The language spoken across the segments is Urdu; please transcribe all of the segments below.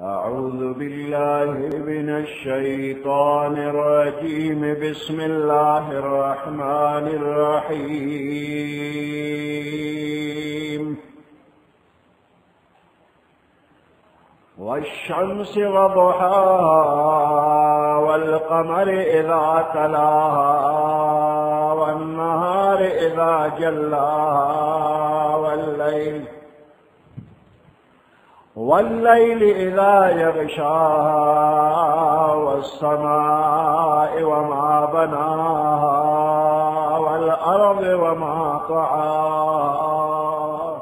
أعوذ بالله من الشيطان الرجيم. بسم الله الرحمن الرحيم. والشمس وضحاها والقمر إذا تلاها والنهار إذا جلاها والليل إذا يغشاها والسماء وما بناها والأرض وما طحاها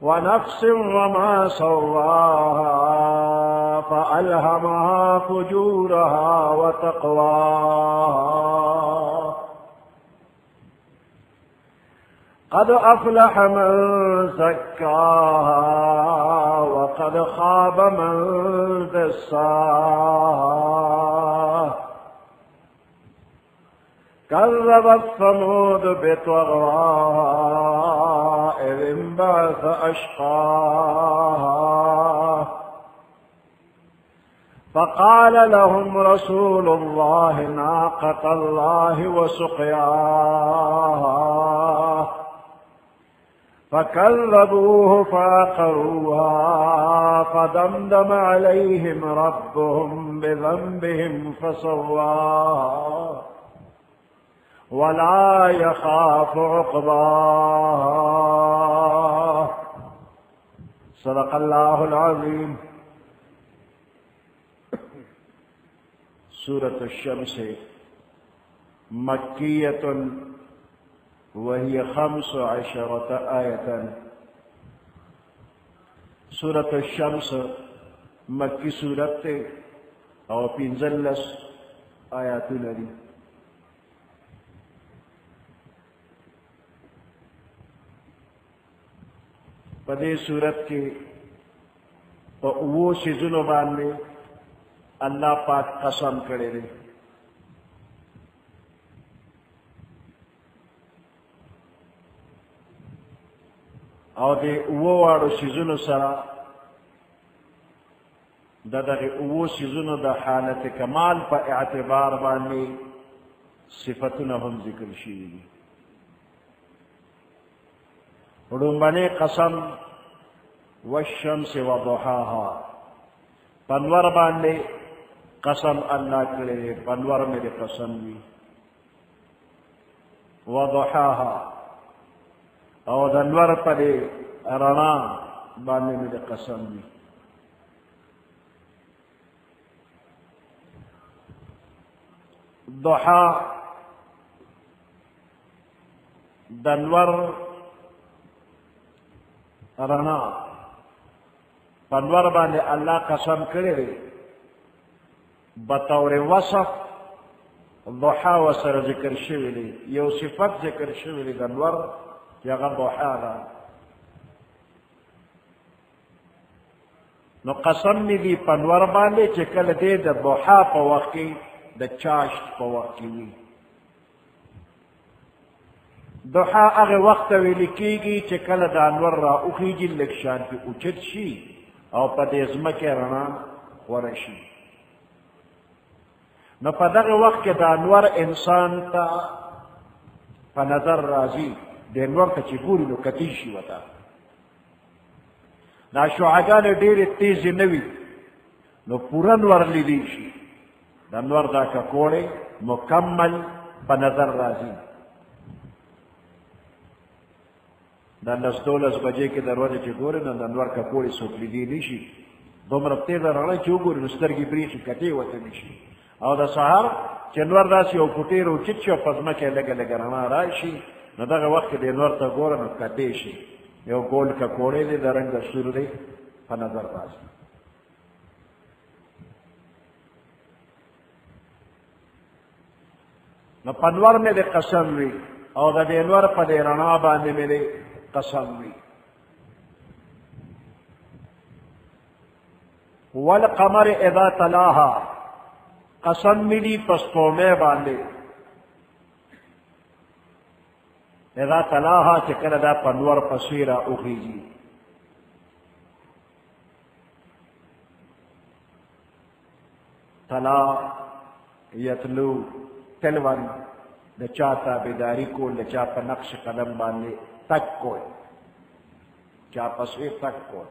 ونفس وما سواها فألهمها فجورها وتقواها. قد أفلح من زكاها وقد خاب من دساها. كذبت ثمود بطغواها إذ انبعث أشقاها فقال لهم رسول الله ناقة الله وسقياها فكذبوه فعقروها فدمدم عليهم ربهم بذنبهم فسواها ولا يخاف عقباها. صدق الله العظيم. سورة الشمس مكية وهي 15 آية. سورة الشمس مکی سورت تے اور 15 آیاتونه دي. په دې سورت کې په 9 سيزونو باندې الله پاک قسم کړی دی. او دې 9 سيزونو سره دغه 9 سيزونو د حالت کمال په اعتبار باندې صفاتونه هم ذکر شوي دي. ړومبنی قسم والشمس وضحاها، پنور باندې قسم الله کړی دی، پنور مې د قسم وي. وضحاها او د انور په دې رڼا باندې مې د قسم وي. ضحا د انور رڼا پنور باندې الله قسم کړی دی. بطور وصف ضحا وسره ذکر شوی دی، یو صفت ذکر شوی دی د انور چې هغه ضحا ده. نو قسم مې دی پنور باندې چې کله دی د ضحا په وخت کې د چاشت په وخت کې وي. ضحا هغه وخت ویل کېږي چې کله د انور را وخېږي، لږ شانتې اوچت شي او په دې ځمکې رڼا خوره شي. نو په دغه وخت کې د انور انسان ته په نظر راځي، د انور ته چې ګوري نو کتی شي ورته. دا شعاګانې ډېرې تیزې نه وي نو پوره انور لیدی شي. د انور دا ککوړې مکمل په نظر راځي. دا 10-12 بجې کې دروازه چې ګورې نو د انور ککوړې څوک لیدی نه شي. دومره تیزه رڼا چې وګوري نو سترګې برېښي، کتې ورته نه شي. او د سهار چې انور داسې یو فوټې راوچت شي او په ځمکه یې لږه لږه رڼا راشي، نو دغه وخت کې د انور ته ګوره نو کتې شي. یو ګول ککوړی دی د رنګ د سور دی په نظر راځي. نو په انور مې د قسم وي او د دې انور په دې رڼا باندې مې د قسم وي. والقمر اذا تلاها، قسم مې دی په سپوږمۍ باندې. اذا تلاها چې کله دا په انور پسې را وخېږي. تلا یتلو تلون د چا تابعداري کول د چا په نقش قدم باندې تک کول چا پسې تک کول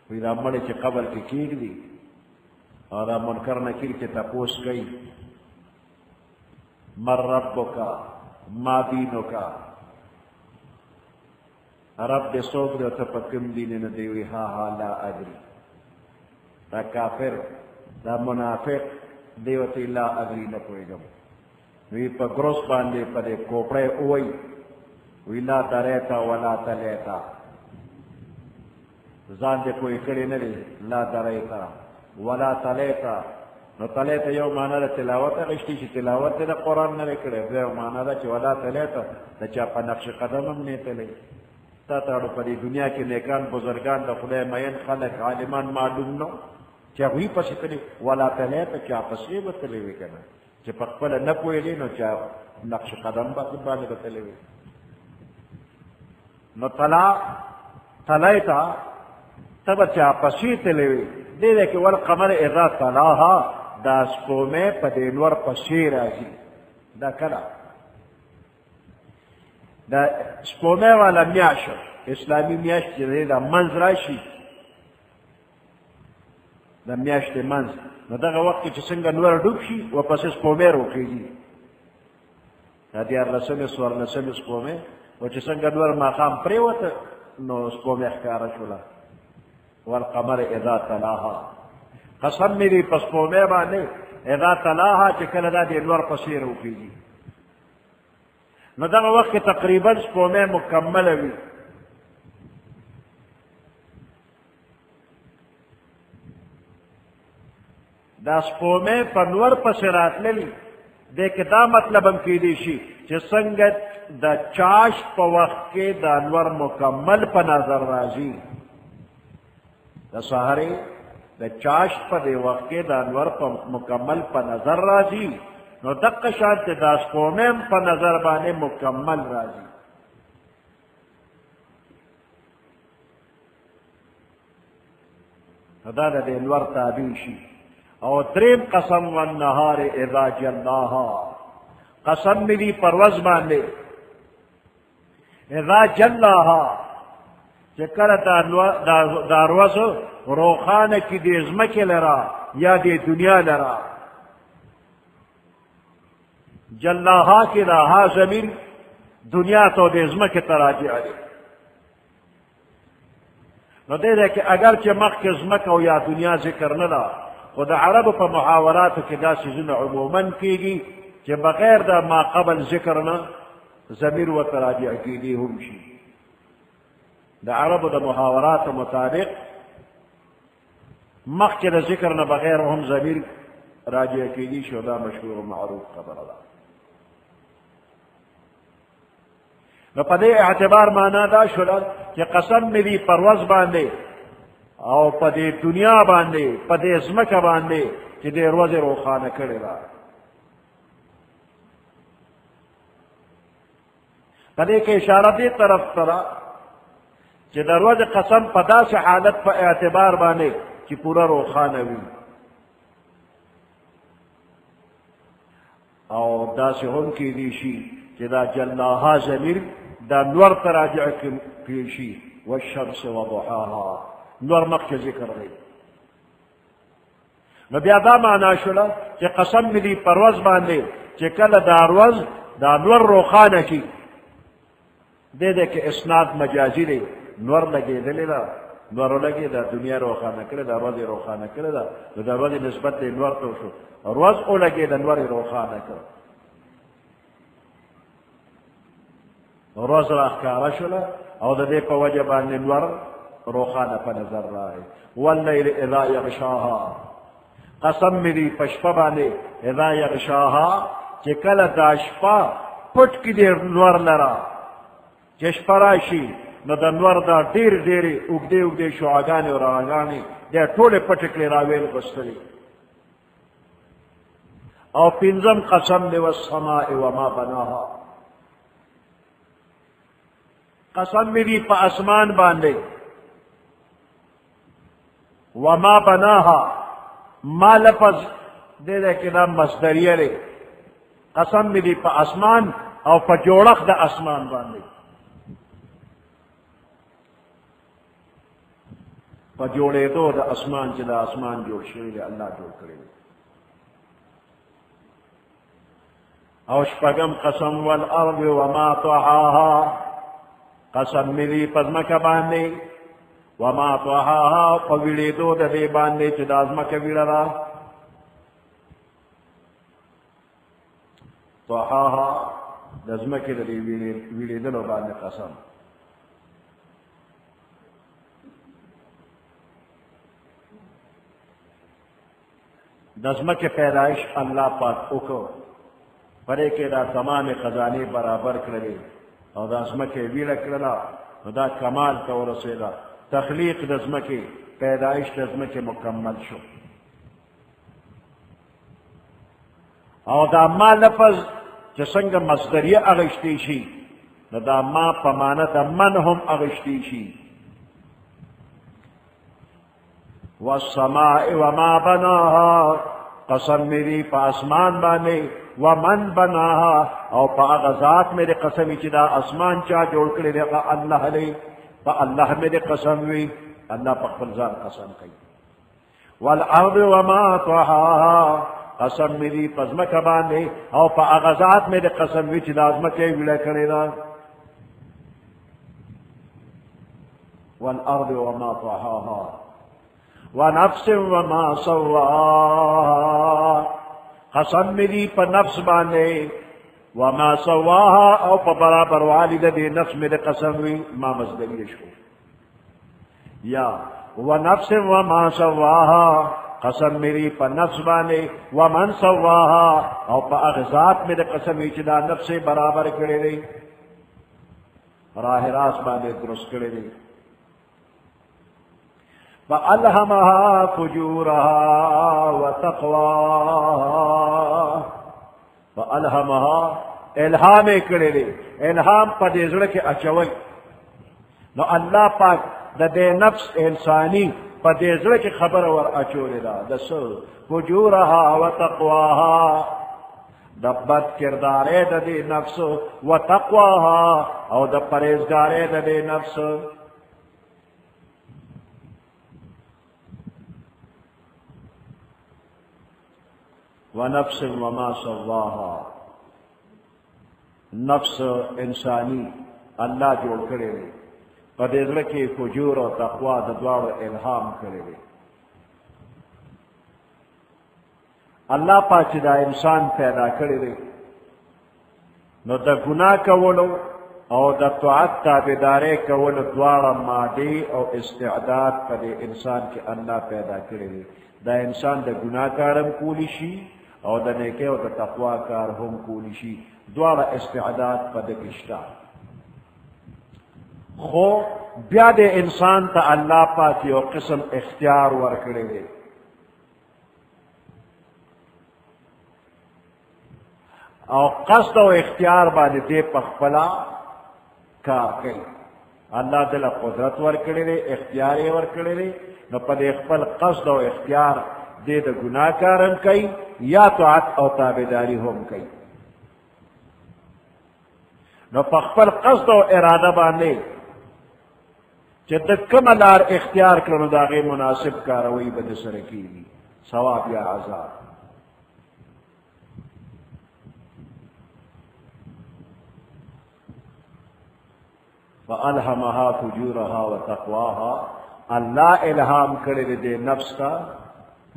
وی دا مړی چې قبر کې کېږدي او دا منکر نکیر چې تپوس کوي من ربک ما دینک رب دې څوک دی او ته په کوم دین نه دی وی ها ها لا ادري دا کافر دا منافق دی ورته لا ادري نه پوهېږم وی په ګروس باندې په دې کوپړی ووایي وی لا دریتا ولا تلیتا ځان دې پوهې کړی نه دی لا دریتا ولا تلیتا نو تلیتا یو معنا د تلاوت اخیستي چې تلاوت د قرآن نه دی کړی بیا یو معنا ده چې ولا تلیتا د چا په نقش قدم هم نه تلی تا ته اړو په دې دنیا کې نیکان بزرګان د خدای مین خلک عالمان معلوم نو چې هغوی پسې تلي ولا تلیتا چا پسې به تللی وي که نه چې په خپله نه پوهېدې نو چا نقش قدم باندې به تللی وي نو تلیتا ته به چا پسې تللی وي دې دی کې والقمر اذا تلاها دا سپومې په دې نور پسې راځي دا کله دا سپومې والا میاشت اسلامي میاشت چې دی دا منځ راشي د میاشتې منځ نو دغه وخت کې چې څنګه نور ډوب شي ورپسې سپومې روخېږي دا دیارلسمې څوارلسمې سپومې او چې څنګه نور ماښام پرېوته نو سپومې ښکاره شوله والقمر اذا تلاها قسم مې دی په سپومې باندې اذا تلاها چې کله دا د نور پسې روخېږي نو دغه وخت کې تقریبا سپومې مکمله وي دا سپومې په نور پسې راتللي دې کې دا مطلب هم کیدی شي چې څنګه د چاش په وخت کې دا نور مکمل په نظر راځي د سحرې د چاش په دې وخت کې دا نور په مکمل په نظر راځي نو دقه شان چې دا سپومې هم په نظر باندې مکمل راځي دا د دې نور تابع شي او دریم قسم والنهار اذا جلاها قسم ملی پرواز باندې اذا جلاها چې کله دا ورځ روښانه کړي د ځمکې لره یا د دنیا لره جلاها کې دا ها زمین دنیا ته د ځمکې ته راجع دی نو دې دی کې اگر چې مخکې ځمکه او یا دنیا ذکر نه ده خو د عربو په محاوراتو کې دا څیزونه عموما کېږي چې بغیر د ما قبل ذکر نه ضمیر ورته راجع کېدی هم شي د عربو د محاوراتو مطابق مخکې د ذکر نه بغیر هم ضمیر راجع کېدی شي دا مشهور و معروف خبره ده نو په دې اعتبار معنا دا شوله چې قسم مې دي پر ورځ باندې او په دې دنیا باندې په دې ځمکه باندې چې دې ورځې روښانه کړې ده په دې کې اشاره دې طرف ته ده چې د ورځې قسم په داسې حالت په اعتبار باندې چې پوره روښانه وي او داسې هم کېدی شي چې دا جلاها ضمیر دا نور ته راجع کړي شي والشمس وضحاها نور مخکې ذکر دی نو بیا دا معنا شوله چې قسم مې دي پر ورځ باندې چې کله دا ورځ دا نور روښانه کړي دې کې اسناد مجازي دی نور لګېدلې ده نور لګېده دنیا روښانه کړې ده ورځ یې روښانه کړې ده نو د ورځې نسبت یې نور ته وشو ورځ ولګېده نور یې روښانه کړ ورځ راښکاره شوله او د دې په وجه باندې نور روښانه په نظر راغی واللیل اذا یغشاها قسم مې دي په شپه باندې اذا یغشاها چې کله دا شپه پټ کړي نور لره چې شپه راشي نو د نور دا ډېرې اوږدې شعاګانې او رڼاګانې دا ټولې پټې کړې راویل غوښتلې او پنځم قسم دی والسماء وما بناها قسم مې دي په اسمان باندې وما بناها ما لفظ دے دے کہ دا مصدریه لے قسم می دی پا اسمان او پا جوڑخ دا اسمان باندے پا جوڑے دو دا اسمان چی دا اسمان جوڑ شوی دے اللہ جوڑ کرے دے او شپگم قسم والارض وما طحاها قسم می دی پزمکا باندے وما طحاها پا ویڑے دو دا دے باندے چی دا ازمکا ویڑا دا طحاها دا ازمکی دا دے ویڑے دلو باندے قسم دا ازمکی پیدائش اللہ پاک اکو پرے کے دا تمام خزانے برابر کرے اور دا ازمکی ویڑا کرلا دا کمال کا ورسیدا تخلیق دا ازمکی پیدائش دا ازمکی مکمل شو اور دا ما لفظ جسنگ مصدریه اغشتی شی دا ما پمانت من هم اغشتی شی والسماء وما بناها قسم میری پا اسمان بانے ومن بناها او پا اغذات میرے قسمی چی دا اسمان چا جوڑ کرے دے اللہ لے پا اللہ میرے قسم وی اللہ پا خلزان قسم کئی والارض وما طحاها قسم میری پزمک باندے او پا اغذات میرے قسم وی چی دا ازمکے ویلے کرے دا والارض وما طحاها ونفس وما سواها قسم میری پا نفس باندے وما سواها او پا برابر والد دے نفس میرے قسم وی ما مصدری شو یا ونفس وما سواها قسم میری پا نفس باندے ومن سواها او پا اغذات میرے قسم وی چدا نفس برابر کرے دے راہ راست باندے درست کرے دے فَأَلْهَمَهَا فُجُورَهَا وَتَقْوَاهَا فَأَلْهَمَهَا الہام کرے دے الہام پا دے زڑک اچوئی نو اللہ پاک دا دے نفس انسانی پا دے زڑک خبر ور اچولے دا دسو فُجُورَهَا وَتَقْوَاهَا دا بد کردارے دا دے نفس وَتَقْوَاهَا او دا پریزگارے دا دے نفس ونفس وما سواها نفس انسانی اللہ جوڑ کرے دے پدیدر کی فجور و تقوی ددوار الہام کرے دے اللہ پاک دا انسان پیدا کرے دے نو دا گناہ کولو او دا طاعت تابعدارے کولو دوار مادی او استعداد پدے انسان کے اللہ پیدا کرے دے دا انسان دا گناہ کارم کولی شی او دا نیکے او دا تقوی کار ہم کولی شی دوارا استعداد پا دکشتا خو بیا دے انسان تا اللہ پاک یو قسم اختیار ورکڑے دے او قصد و اختیار باندے دے پخپلا کار کئی اللہ دل قدرت ورکڑے دے اختیار ورکڑے دے نو پا دے خپل قصد و اختیار دے دا گناہ کارم کئی یا طاعت او تابداری ہم کئی نو پخپل قصد و ارادہ باندے چہ کم لار اختیار کرنو داغی مناسب کاروئی بد سرکی ثواب یا عذاب فَأَلْهَمَهَا فُجُورَهَا وَتَقْوَاهَا اللہ الہام کرے دے نفس کا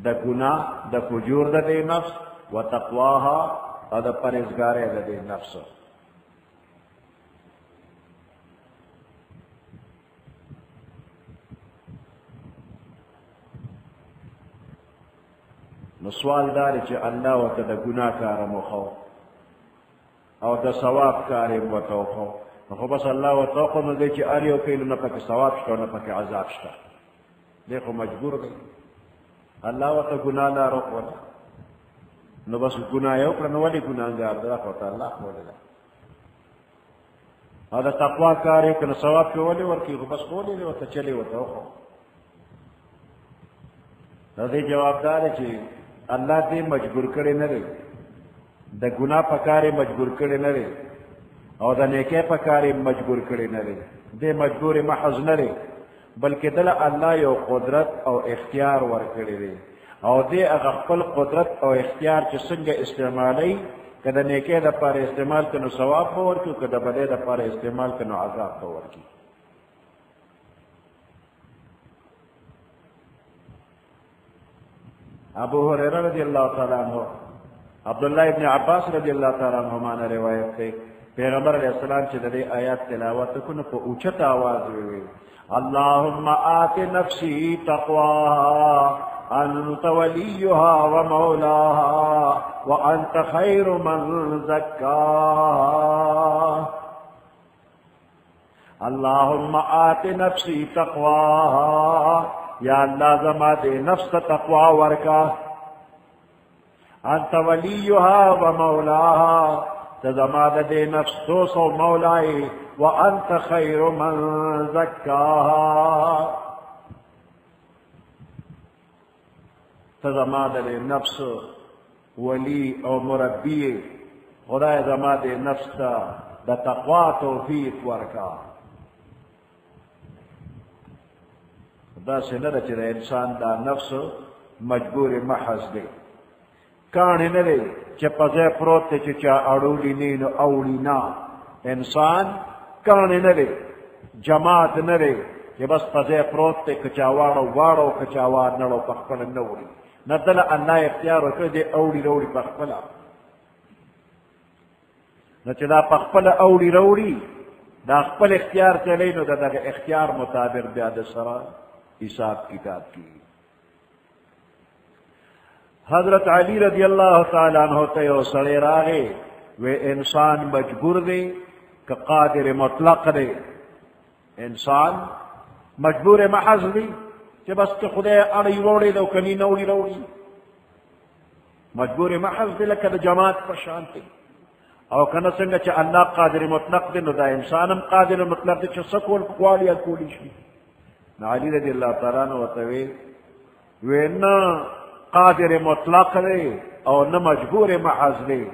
دا گناہ دا فجور دا دے نفس وتقواها اور دا پرہیزگارے دا دے نفس نو سوال داری چی اللہ و تا دا گناہ کارم و خو او دا ثواب کارم و تو خو نو بس اللہ و توقع نو دے چی آریو کیلو نا پاک ثواب شتا نا پاک عذاب شتا دیکھو مجبور گئی اللہ و تا گناہ لا روک ولا نو بس گناہ یو کرنو ولی گناہ گار درخ و تا اللہ خولی دا او دا تقوی کاری کن ثواب کی ولی ورکی بس خولی لے و تا چلی و تا خو دې جوابدار چې الله دې مجبور کړي نه دی، د ګناه په کار یې مجبور کړي نه دی او د نیکۍ په کار یې مجبور کړي نه دی، دې مجبور محض نه دی بلکې دله الله یو قدرت او اختیار ورکړی دی او دې هغه خپل قدرت او اختیار چې څنګه استعمالوي، که د نیکۍ دپاره استعمال کړي نو ثواب به ورکړي، که د بدۍ دپاره استعمال کړي نو عذاب به ورکړي. ابو هريره رضی الله تعالی عنہ، عبداللہ ابن عباس رضی الله تعالی عنہما نه روایت دی، پیغمبر علیہ السلام چې د دې آیات تلاوت وکړو نو په اوچت آواز ویل اللهم آت نفسی تقواها انت ولیها ومولاها وانت خیر من زکاها. اللهم آت نفسی تقواها، یا اللہ زما دے نفس تقوا ورکا، انت ولیها ومولاها، تزما دے نفس دوست و مولائی، وانت خیر من زکاها، تزما دے نفس ولی او مربی، خدای زما دے نفس دا تقوا توفیق ورکا. دا سنه ده چې د انسان دا نفس مجبور محض دی، کاڼې نه دی چې په ځای پروت دی چې چا اړولی نه نو اوړي نه. انسان کاڼې نه دی، جماعت نه دی چې بس په ځای پروت دی، که چا واړو واړو که چا وار نړو په خپله نه وړي، نه دله الله اختیار ورکړی دی اوړي روړي په خپله، نو چې دا په خپله اوړي روړي دا خپل اختیار چلی نو د دغه اختیار مطابق بیا د سره حساب کتاب کی. حضرت علی رضی اللہ تعالیٰ عنہ ته یو سړی راغی، وی انسان مجبور دی که قادر مطلق دی؟ انسان مجبور محض دی چې بس که خدای اړی وړی دی او کنی نوړي روړي، مجبور محض دی لکه د جماعت په شان دی. او کنه څنګه چې الله قادر مطلق دی نو دا انسان هم قادر مطلق دی چې څه کول غواړي کولی شي. علی رضی اللہ تعالیٰ عنہ ورته وی نه قادر مطلق دی او نه مجبور محض دی،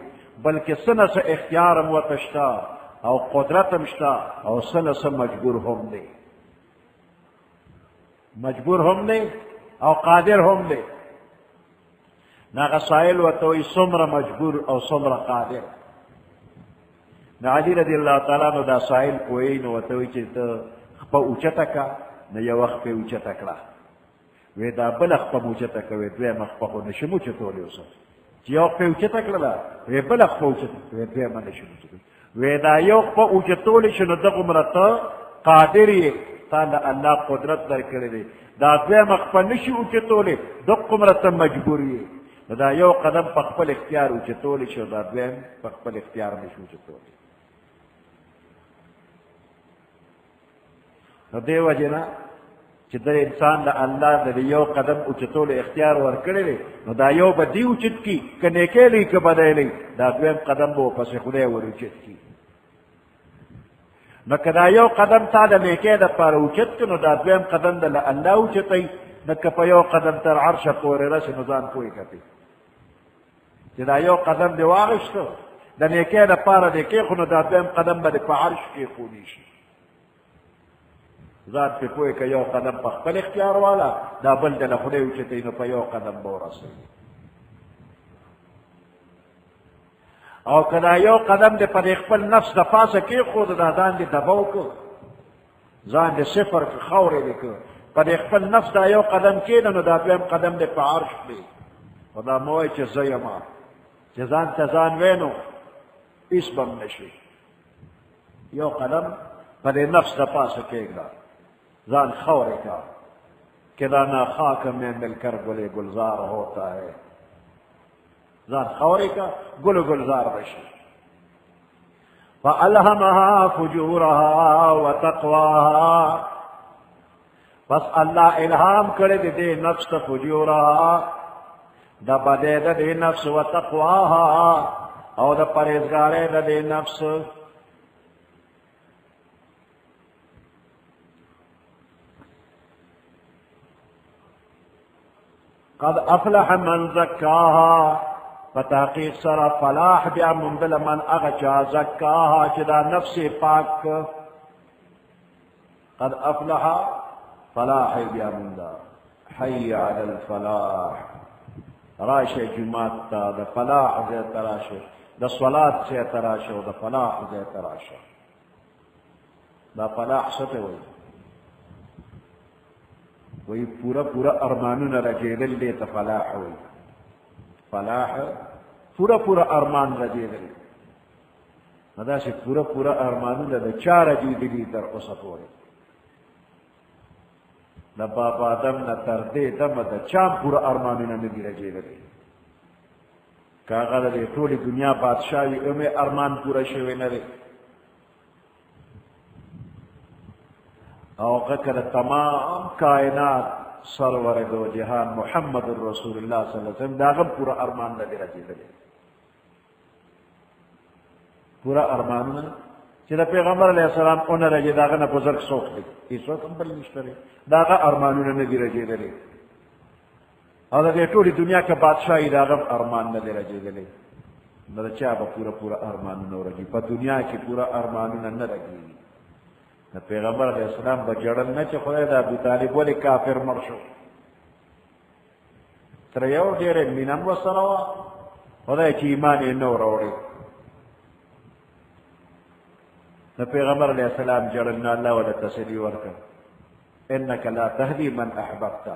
بلکې څه نه څه اختیار هم ورته شته او قدرت هم شته او څه نه څه مجبور هم دی، مجبور هم دی او قادر هم دی. هغه سائل ورته وایي څومره مجبور او څومره قادر؟ نو علی رضی اللہ تعالیٰ عنہ دا سائل کوی نو ورته وایي چې ته خپه اوچته که، نو یو وخت پې اوچته کړه، وی دا بله خپه م اوچته کوې، دویمه خپه خو نشم اوچتولی اوسه، چې یو خپه یې اوچته کړله وی بله خپه اوچته وی دویمه نشم اوچتولی، وی دا یو خپه اوچتولی شي نو دغومره ته قادر یې، تا له الله قدرت درکړی دی، دا دویمه خپه نشي اوچتولی دغومره ته مجبور یې، نو دا یو قدم په خپل اختیار اوچتولی شي، دا دویم په خپل اختیار نشي اوچتولی. نو دې وجې نه چې د انسان د الله د یو قدم اوچتولو اختیار ورکړی دی، نو دا یو به دې اوچت کي که نیکۍ لري که بدۍ لري، دا دویم قدم به ورپسې خدای ور اوچت کي. نو که دا یو قدم تا د نیکۍ دپاره اوچت کړي نو دا دویم قدم د له الله اوچتی، نو که په یو قدم تر عرشه پورې رسې نو ځان پوه کړې چې دا یو قدم دې واخېسته د نیکۍ دپاره دې کېښو، نو دا دویم قدم به دې په عرش کېښودی شي. ذات پہ پوئے کہ یو قدم پا خپل اختیار والا دا بل دل خدای اوچتی نو پا یو قدم بورسی، او کدا یو قدم دے پا خپل نفس دا پاسا کی خود دا دان دے دباو کو، ځان دې صفر خاورې دې کړ په دې خپل نفس دا یو قدم کېده نو دا دویم قدم دې په عرش دی خو دا مه وایي چې زه یم چې ځان ته ځان وی نو هېڅ به م نه شي یو قدم په دې نفس د پاسه کېږده ځان خاورې کا کہ دانا خاک میں مل کر گل گلزار ہوتا ہے ځان خاورې کا گل گلزار بشي فألهمها فجورها وتقواها بس اللہ الہام کرے دے نفس فجورها دا بدے دے نفس وتقواها او دا پرہیزگارے دے نفس قد افلح من زکاها فتحقیق سر فلاح بیا مندل من اغچا زکاها چدا نفس پاک قد افلح فلاح بیا مندل حی علی الفلاح راشه جماعت تا دا فلاح زی تراشه دا صلاة زی تراشه و دا فلاح زی تراشه دا فلاح ستے ہوئی وہی پورا پورا ارمانون رجیدل دیتا فلاح ہوئی فلاح پورا پورا ارمان رجیدل مدا سے پورا پورا ارمانون دا چار رجیدلی در قصفوری دا بابا آدم نا تردے دم دا چام پورا ارمانون نبی رجیدلی کاغا دا دے طولی دنیا بادشاہی امی ارمان پورا شوی ندے او قکر تمام کائنات سرور دو جہان محمد رسول اللہ صلی اللہ علیہ وسلم داغم پورا ارمان نبی رجیدلی پورا ارمان چلا پیغمبر علیہ السلام اون رجی داغا نا بزرگ سوک دی اس وقت ہم بل نشترے داغا ارمانون نبی رجیدلی اور دے طولی دنیا کا بادشاہی داغم ارمان نبی رجیدلی نہ چا با پورا پورا ارمانون رجی پا دنیا کی پورا ارمانون نہ رجی نہ پیغمبر علیہ السلام بجڑن نہ چ خدای دا ابو طالب ولی کافر مرشو تر یو ډیر مینم وسروا خدای چې ایمان یې نو راوړي نہ پیغمبر علیہ السلام جڑن اللہ ولا تسلی ورکا انک لا تهدی من احببت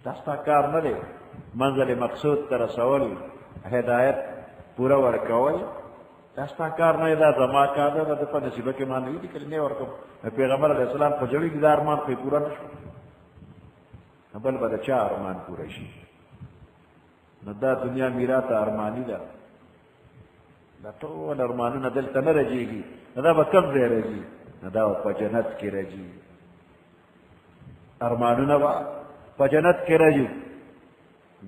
دستا کار نہ دے منزل مقصود تر رسول ہدایت پورا ورکول دستا کار نہ دا زما کا دا د په نصیب کې مان دی کله ورکو پیغمبر علیہ السلام په جوړی دي ارمان په پورا نشو بل بل چا ارمان پورا شي نو دا دنیا میراث ارمانی ده دا ټول ارمانونه دلته نه رجیږي دا به کم ځای رجي دا په جنت کې رجي ارمانونه به په جنت کې رجي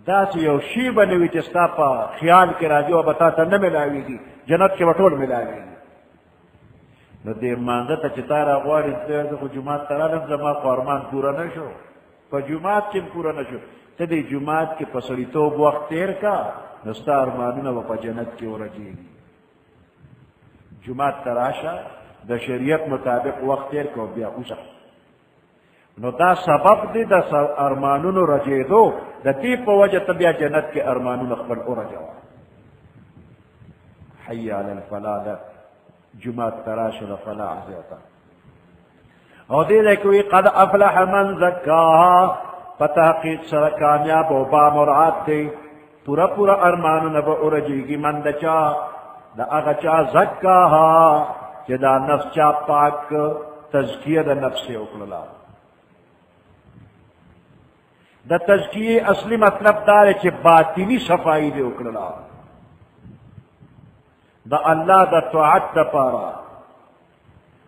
دا چې یو شی به نه وي چې ستا په خیال کې راځي او به تا ته نه میلاویږي جنت کې به ټول میلاویږي نو دې مانځه ته چې تا راغواړې زه خو جومات ته رالم زما خو ارمان پوره نه شو په جومات کې پوره نه شو ته دې جومات کې په سړیتوب وخت تېر کا نو ستا ارمانونه به په جنت کې ورجېږي جماعت تراشه د شریعت مطابق وخت تیر کو بیا اوسه نو دا سبب دی د ارمانونو رجیدو د دې په وجه ته بیا جنت کې ارمانونه خپل ورجوا حی علی الفلاح جماعت تراشه د فلاح زیاته او دې لکوي قد افلح من زکاها په تحقیق سره کامیاب او با مراد دی پورا پورا ارمانونه به ورجیږي من د چا دا اغا چا زکاها چه دا نفس چا پاک تزکیه دا نفس اکللا دا تزکیه اصلی مطلب داره چه باطنی صفائی دے اکللا دا اللہ دا طاعت دا پارا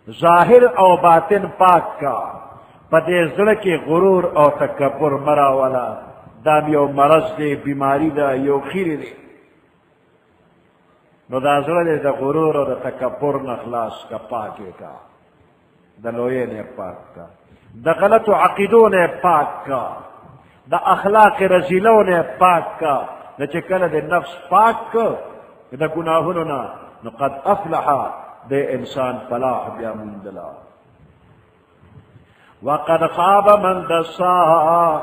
ظاہر او باطن پاک کا پدے زڑکی غرور او تکبر مرا والا دام یو مرض دے بیماری دا یو خیر دے نو دا زړه د غرور او د تکبر نه خلاص کا پاکه کا د لوی نه پاک کا د غلط عقیدو نه پاک کا د اخلاق رذیلو نه پاک کا د چې کله د نفس پاک کا د ګناهونو نه نو قد افلح د انسان فلاح بیا مندلا وقد خاب من دساها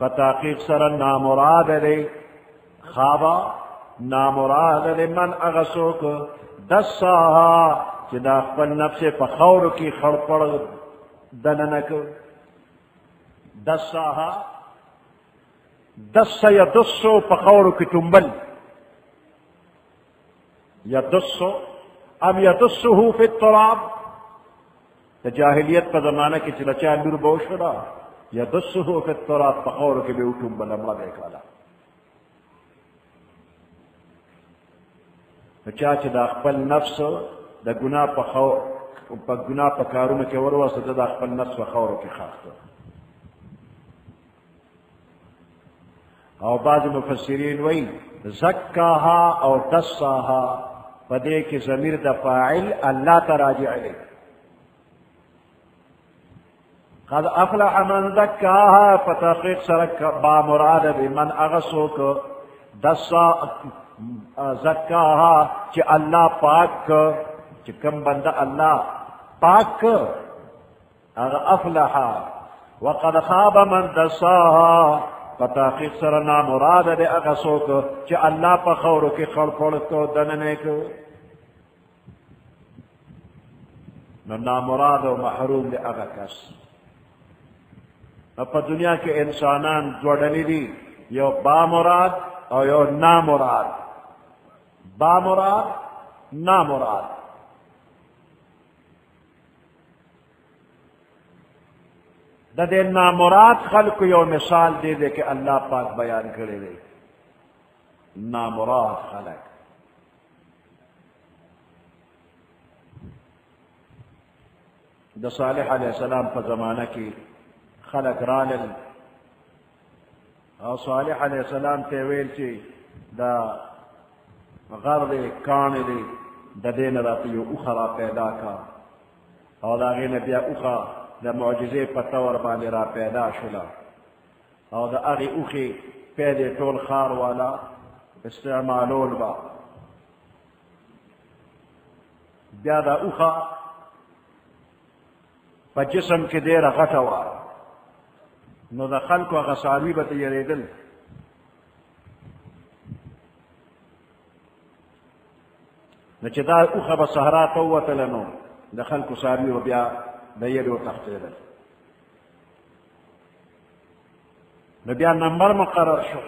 فتحقیق سره نامراد دی خوابا نامراد من اغسوک دساها چی دا خپل نفس پا خورو کی خڑپڑ دننک دساها دس یدسو پا خورو کی تنبل یدسو ام یدسو فی التراب جاہلیت پا زمانہ کی چلا چاہ نور بوشنا یدسو فی التراب پا خورو کی بیو تنبل امرا دیکھالا چاچ دا خپل نفس دا گناہ پا گناہ پا کارون کے وروسط دا خپل نفس پا خورو کی خاصتا او بعض مفسرین وی زکاها او دساها پدے کی ضمیر دا فاعل اللہ تا راجع لے قد افلح من زکاها فتحقیق سرک با مراد بی من اغسوک دسا زکاها چی اللہ پاک چی کم بندہ اللہ پاک اغ افلحا وقد خاب من دساها فتحقیق سرنا مراد بی اغسوک چی اللہ پا خورو کی خلقلتو دننیک ننا مراد و محروم دی اغا کس په دنیا کې انسانان جوړلي دي یو با مراد او یو نامراد با مراد نامراد د دې نامراد خلق یو مثال دی چې الله پاک بیان کړی دی نامراد خلق د صالح علیہ السلام په زمانہ کې خلق رالل او صالح علیہ السلام ته ویل چې دا غر دی کان دی د دې نه راته یو اوښه را پیدا کا او د هغې نه بیا اوښه د معجزې په طور باندې را پیدا شوله او د هغې اوښې پیدې ټول ښار والا استعمالول به بیا دا اوښه په جسم کې ډېره غټه وه نو د خلکو هغه څاروي به ته یېرېدل نو چې دا اوښه به صحرا ته ووتله نو د خلکو څاروي به بیا د یېرې وتښتېدل نو بیا نمبر مقرر شو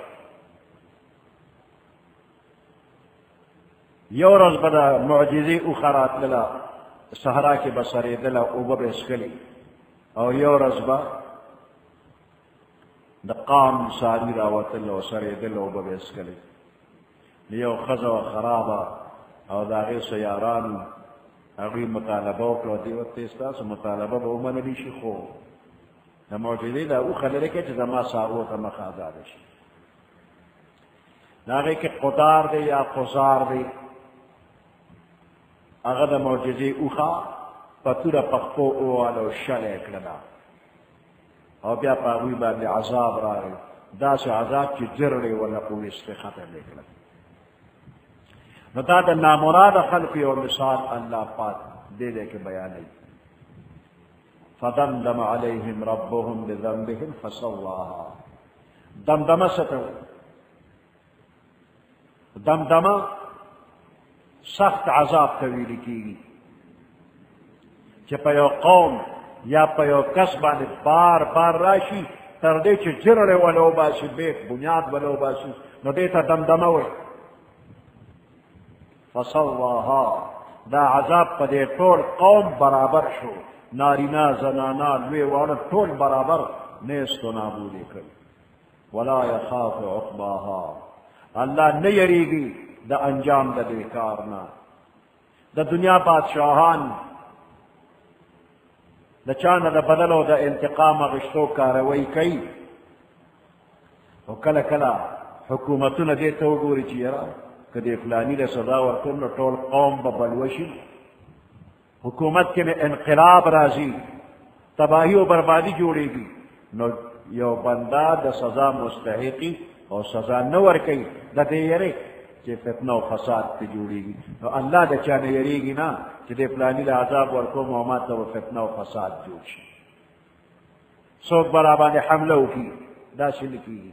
یو ورځ به د معجزې اوښه راتلله صحرا کې به سرېدله اوبه به یې څښلې او یو ورځ به د قام څاروي راوتل او سرېدل اوبه به یې څښلې یو ښځه وه خرابه او د هغې څه یارانو هغوی مطالبه وکړه دې ورته ستاسو مطالبه به ومنلی شي خو د معجزې دا اوښه لرې کړه چې زما څاروو ته مخ ازاده شي د هغې کې قدار دی یا قزار دی هغه د معجزې اوښه په توره پښتو وواله او شله یې کړله او بیا په هغوی باندې عذاب راغی داسې عذاب چې جرړې ولا پولیس پرې ختم یې کړل نو دا د نامراده خلقو یو مثال الله پاک دې ځای کې بیانوي فدمدم علیهم ربهم بذنبهم فسواها دمدمه څه ته وایي دمدمه سخت عذاب ته ویل کېږي چې په یو قوم یا په یو کس باندې بار بار راشي تر دې چې جرړې وله وباسي بیت بنیاد وله وباسي نو دې ته دمدمه وایي فسواها دا عذاب په دې ټول قوم برابر شو نارینا زنانا لوی واړه ټول برابر نیست و نابود یې کړ ولا یخاف عقباها الله نه یریږي د انجام د دې کار نه د دنیا بادشاهان د چا نه د بدل او د انتقام اخیستو کاروی کوي او کله کله حکومتونه دې ته وګوري چې یاره که دې فلاني له سزا ورکړم نو ټول قوم به بلوه شي حکومت کې مې انقلاب راځي تباهي او بربادي جوړېږي نو یو بنده د سزا مستحقي او سزا نه ورکوي د دې یېرې چې فتنه او فساد پې جوړېږي نو الله د چا نه یېرېږي نه چې دې فلاني له عذاب ورکوم او ما ته به فتنه او فساد جوړ شي څوک به را باندې حمله وکړي داسې نه کېږي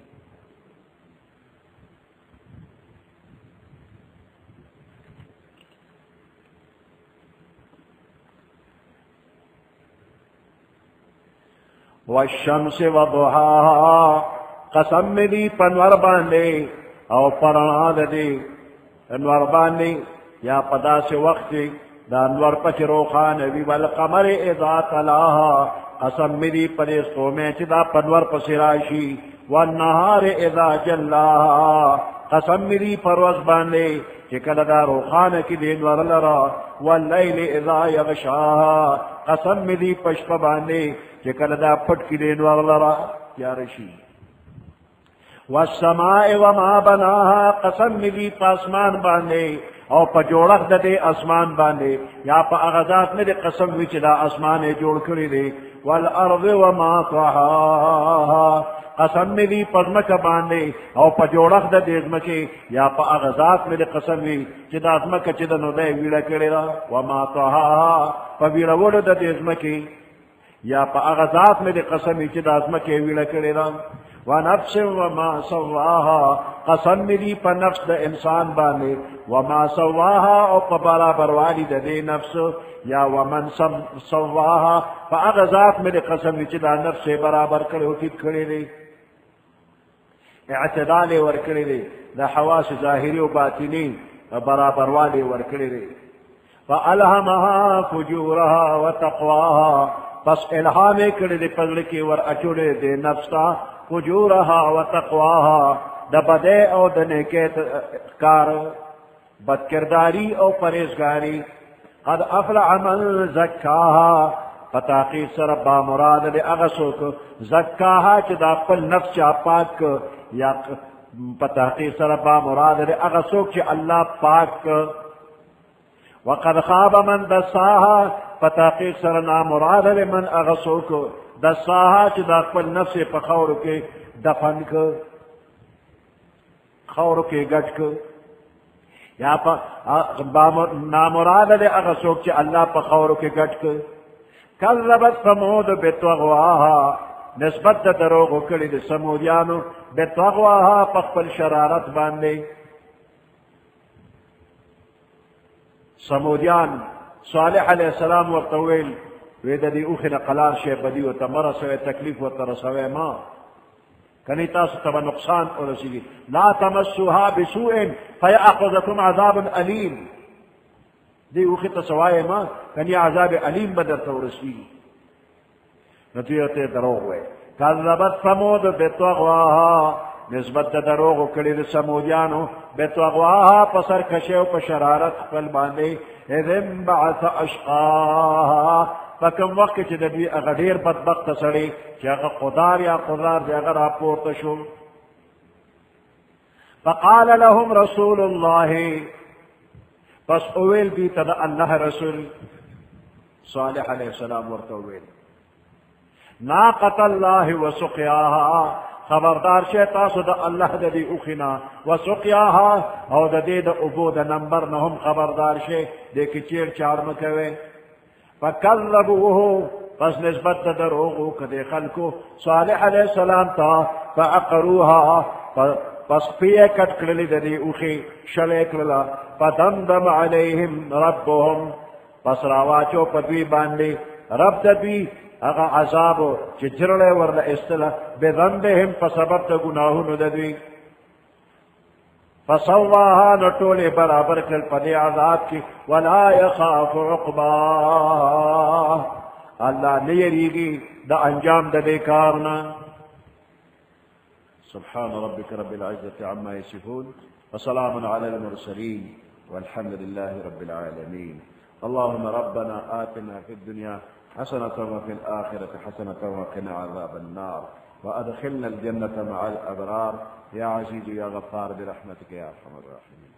والشمس وضحاها قسم می دی پنور باندې او پرنا د دې انور باندې یا پدا سے وخت دا انور پچ روخان وی والقمر اذا تلاها قسم می دی پرې سومه چې دا پنور پس راشي والنهار اذا جلاها قسم می دی پروز باندې چې کله دا روخان کې دی انور لرا واللیل اذا یغشاها قسم می دی پشپ باندې چې کله دا پټ کې دی انور لرا تیار شي والسماء وما بناها قسم می دی پاسمان باندې او په جوړښت د دې اسمان باندې یا په هغه ذات مې قسم وي چې دا اسمان یې جوړ کړی دی والارض وما طحاها قسم مې دی په ځمکه باندې او په جوړښت د دې ځمکې یا په هغه ذات مې قسم وي چې دا ځمکه چې د نو دی ویړه کړې ده وما طحاها په ویړولو د دې ځمکې یا په هغه ذات مې قسم وي چې دا ځمکه یې ویړه کړې ده ونفس وما سواها قسم مې دی په نفس د انسان باندې وما سواها او په برابر والی د دې نفس یا ومن سواها په هغه ذات مې قسم وي چې دا نفس یې برابر کړی او ټیټ کړی دی اعتدال یې ورکړی دی د حواس ظاهري او باطني برابر والی یې ورکړی دی فالهمها فجورها وتقواها پس الهام یې کړی دی په زړه کې ور اچولی دی نفس ته فجورها وتقواها د بدۍ او د نیکۍ کار بدکرداری او پرهیزګاري قد افلح من زکاها په تحقیق سره با مراد دی هغه څوک زکاها چې دا خپل نفس چا پاک یا په تحقیق سره با مراد دی هغه څوک چې الله پاک وقد خاب من دساها په تحقیق سره نامراد دی من هغه څوک دساها چې دا خپل نفس په خاورو کې دفن که خاورو کې ګډ که یا په نامراد دی هغه څوک چې الله په خاورو کې ګډ که کذبت ثمود بطغواها نسبت د دروغو کړي د سمودیانو بطغواها په خپل شرارت باندې سمودیان صالح علیه السلام ورته ویل وی د دې اوښې نه قلار شی بدي ورته مه رسوئ تکلیف ورته رسوئ ما کنی تاسو ته به نقصان ورسېږي لا تمسوها بسوء فیأخذکم عذاب علیم دې اوښې ته څه وایې ما کنی عذاب علیم به درته ورسېږي نو دوی ورته دروغ وایي کذبت ثمود بطغواها نسبت د دروغو کړي د سمودیانو بطغواها په سرکشۍ او په شرارت خپل باندې اذ انبعث اشقاها په کوم وخت کې چې د دوی هغه ډېر بدبخته سړی چې هغه قدار یا قدار دی هغه راپورته شو فقال لهم رسول الله پس اویل دوی ته د الله رسول صالح علیه السلام ورته وویل ناقة الله وسقیاها خبردار شئ تاسو د الله د دې اوښې نه وسقیاها او د دې د اوبو د نمبر نه هم خبردار شئ دې کې چیر چار مه کوئ فکذبوه پس نسبت د دروغو کدی خلکو صالح علیه السلام ته فعقروها پس پیه کټ کړلې د دې اوښې شلې کړله فدمدم علیهم ربهم پس راواچو په دوی باندې رب د دوی هغه عذاب چې جرړی ورله ایستله بذنبهم په سبب د ګناهونو د دوی فسواها نو ټولې برابر کړل په دې عذاب کې ولا یخاف عقباه الله نه یریږي د انجام د دې کار نه سبحان ربك رب العزة عما يصفون وسلام على المرسلين والحمد لله رب العالمين اللهم ربنا آتنا في الدنيا حسنة وفي الآخرة حسنة وقنا عذاب النار وأدخلنا الجنة مع الأبرار يا عزيز يا غفار برحمتك يا أرحم الراحمين